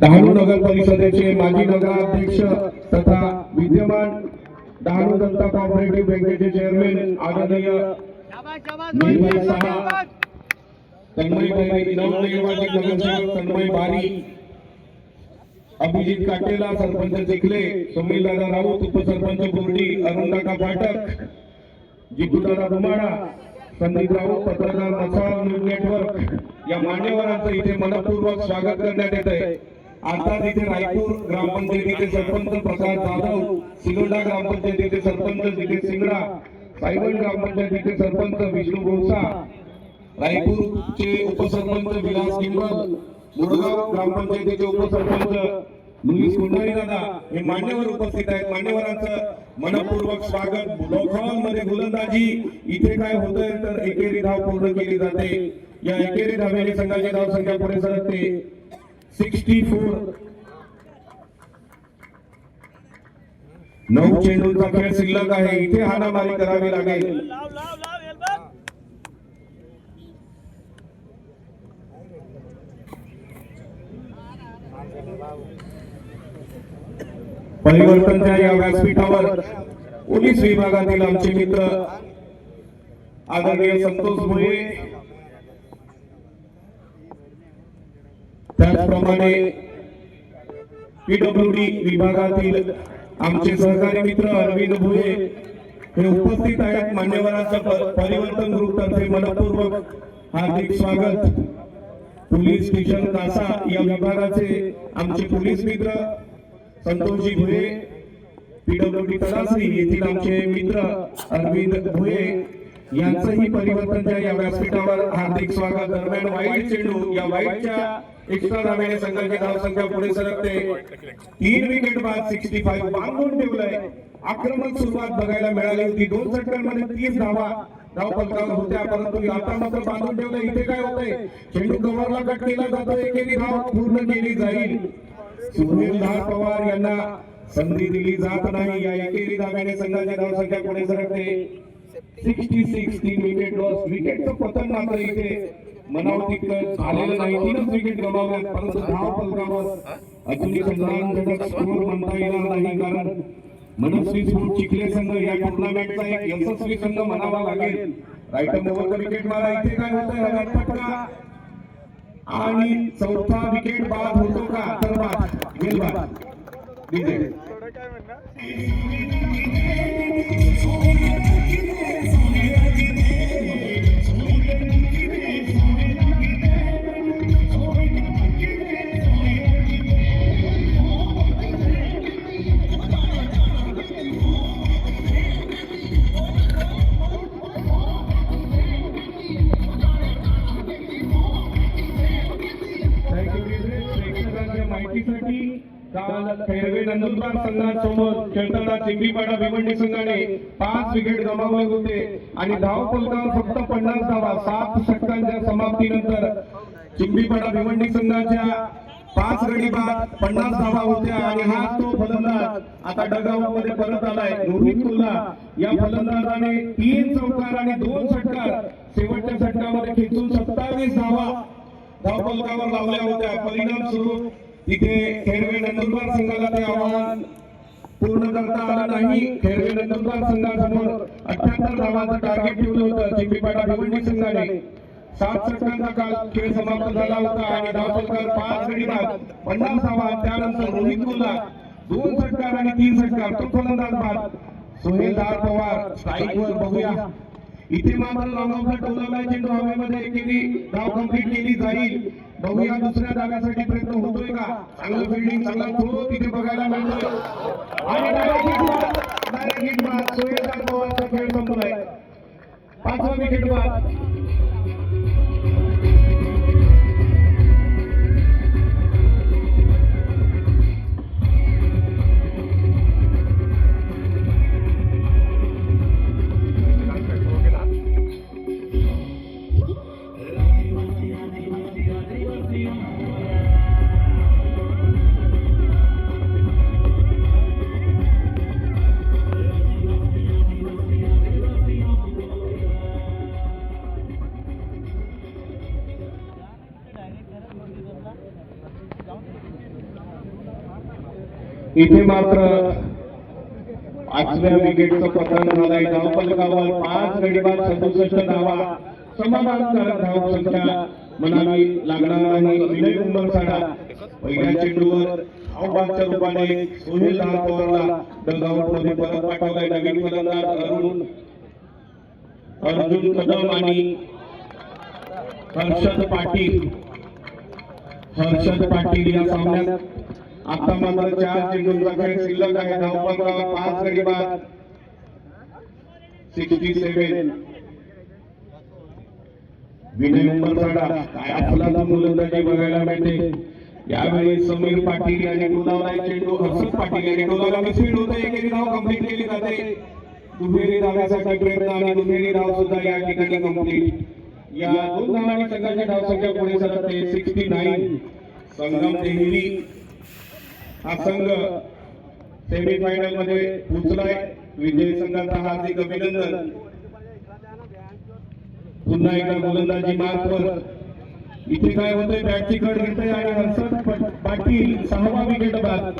डहाणू नगर परिषदेचे माजी नगराध्यक्ष तथा विद्यमान डहाणू जनता कोऑपरेटिव्ह बँकेचे चेअरमॅन आदरणीय नीलभाई साहा, तन्मयभाई नवनिर्वाचित नगरसेवक तन्मय बारी, अभिजित काटेला सरपंच चिखले, सुनीलदादा राऊत उपसरपंच बोर्डी, अरुणदादा पाठक, जितूदादा धुमाडा, संदीप राऊत पत्रकार मसाळ न्यूज नेटवर्क या मान्यवरांचं इथे मनपूर्वक स्वागत करण्यात येत आहे। आता इथे रायपूर ग्रामपंचायतीचे सरपंच प्रसाद जाधव, सिलोंडा ग्रामपंचायतीचे सरपंच जितेश सिंगडा, सायवड ग्रामपंचायतीचे सरपंच विष्णू गोसा, रायपूरचे उपसरपंच विलास किंबल, मुरगाव ग्रामपंचायतीचे उपसरपंच लुईस कुंडारी दादा हे मान्यवर उपस्थित आहेत। मान्यवरांचं मनपूर्वक स्वागत। ब्लॉक हॉल मध्ये गोलंदाजी इथे काय होतंय तर एकेरी धाव पूर्ण केली जाते। या एकेरी धावेने संघाची धाव संख्या पुढे सरकते 64। 9 चेंडूंचा खेळ शिल्लक आहे। इथे हाणामारी करावी लागेल। परिवर्तनच्या या व्यासपीठावर पोलीस विभागातील आमचे मित्र आदरणीय संतोष भोये, त्याचप्रमाणे पीडब्ल्यूडी विभागातील आमचे सहकारी मित्र अरविंद भोये हे उपस्थित आहेत। मान्यवरांचं परिवर्तन ग्रुप तर्फे मनपूर्वक हार्दिक स्वागत। पोलीस स्टेशन कासा या विभागाचे आमचे पोलीस मित्र संतोषजी भोये, पीडब्ल्यूडी तलासरी येथील आमचे मित्र अरविंद भोये यांचंही परिवर्तनच्या या व्यासपीठावर हार्दिक स्वागत। दरम्यान वाईट चेंडू या वाईटच्या एक्स्ट्रा धावेने संघाची धाव संख्या पुढे सरकते। 3 विकेट बाद 65 बांधून ठेवलंय। आक्रमक सुरुवात बघायला मिळाली होती। 2 षटकांमध्ये 30 धावा धाव फलकावर होत्या, परंतु आता मात्र बांधून ठेवलं। इथे काय होतंय, चेंडू कव्हरला कट केला जातो, एकेरी धाव पूर्ण केली जाईल। सुनीलदार पवार यांना संधी दिली जात नाही। या एकेरी धाव्याने संघाची धाव संख्या पुढे सरकते 66। 3 विकेट लॉस। विकेटचं पतन मात्र इथे मनाव तितकं झालेलं नाही। 3च विकेट गमावल्यात, परंतु धाव फलकावर अजूनही समाधानजनक स्कोर म्हणता येणार नाही, कारण मनस्वी स्फूट चिखले संघ या टुर्नामेंटचा एक यशस्वी संघ म्हणावा लागेल। राईट ओव्हर विकेट मारा। इथे काय होतंय, फटका आणि चौथा विकेट बाद होतो का, तर बाद गेल बाद विजय। काल खैरवे नंदुरबार संघासमोर खेळताना चिंबीपाडा भिवंडी संघाने 5 विकेट गमावले होते आणि धाव फलकावर फक्त 50 धावा। 7 षटकांच्या समाप्तीनंतर चिंबीपाडा भिवंडी संघाच्या 5 गडी बाद 50 धावा होत्या आणि हा तो फलंदाज आता डगआउटमध्ये परत आलाय रोहित कुल्ला। या फलंदाजाने 3 चौकार आणि 2 षटकार शेवटच्या षटकामध्ये खेचून 27 धावा धाव फलकावर लावल्या होत्या। परिणाम स्वरूप इथे खैरवे नंदुरबार संघाला ते आव्हान पूर्ण करता आलं नाही। खैरवे नंदुरबार संघासमोर 78 धावांचं टार्गेट ठेवलं होतं। चिंबीपाडा भिवंडी संघाने 7 षटकांचा काल खेळ समाप्त झाला होता आणि धाव फलकावर 5 गडी बाद 50 धावा। त्यानंतर रोहित कुल्ला 2 षटकार आणि 3 षटकार, तो फलंदाज बाद। सुनीलदार पवार स्ट्राईकवर बघूया। इथे मात्र लॉंगऑफला टोलवला चेंडू हवेमध्ये, एकेरी धाव कंप्लीट केली जाईल। बघूया दुसऱ्या धाव्यासाठी प्रयत्न होतोय का। चांगलं फिल्डिंग, चांगला थ्रो तिथे बघायला मिळतोय आणि डायरेक्ट हिट बाद। सुनीलदार पवारचा खेळ संपलाय। 5वा विकेट बाद। इथे मात्र 5व्या विकेटचं पतन झालंय. धावफलकावर 5 गडी बाद 67 धावा. समाधानकारक धावसंख्या म्हणावी लागणार नाही. विनय उंबरसाडा पहिल्या चेंडूवर धावबादच्या रूपाने सोहेल पवारला डगआउट मध्ये परत पाठवलाय. नवीन फलंदाज अर्जुन कदम आणि हर्षद पाटील या सामन्यात आता मात्र 4 चेंडूंचा खेळ शिल्लक आहे. धावफलकावर 5 गडी बाद 67. विनय उंबरसाडा काय अफलातून गोलंदाजी बघायला मिळते. यावेळी समीर पाटील यांनी टोलावलाय चेंडू. हर्षद पाटील यांनी टोलावला. मिसफील्ड होते. एकेरी धाव कंप्लीट केली जाते. दुहेरी धाव्यासाठी प्रयत्न आणि दुहेरी धाव सुद्धा या ठिकाणी कंप्लीट. या 2 धावांनी संघाची धावसंख्या पुढे सरकते 69. संगम देहिरी हा संघ सेमीफायनल मध्ये पोहोचलाय. विजयी संघाचा हार्दिक अभिनंदन. पुन्हा एकदा गोलंदाजी मार्कवर इथे काय होतंय, बॅटची कड घेतोय आणि हर्षद पाटील 6वा विकेट बाद.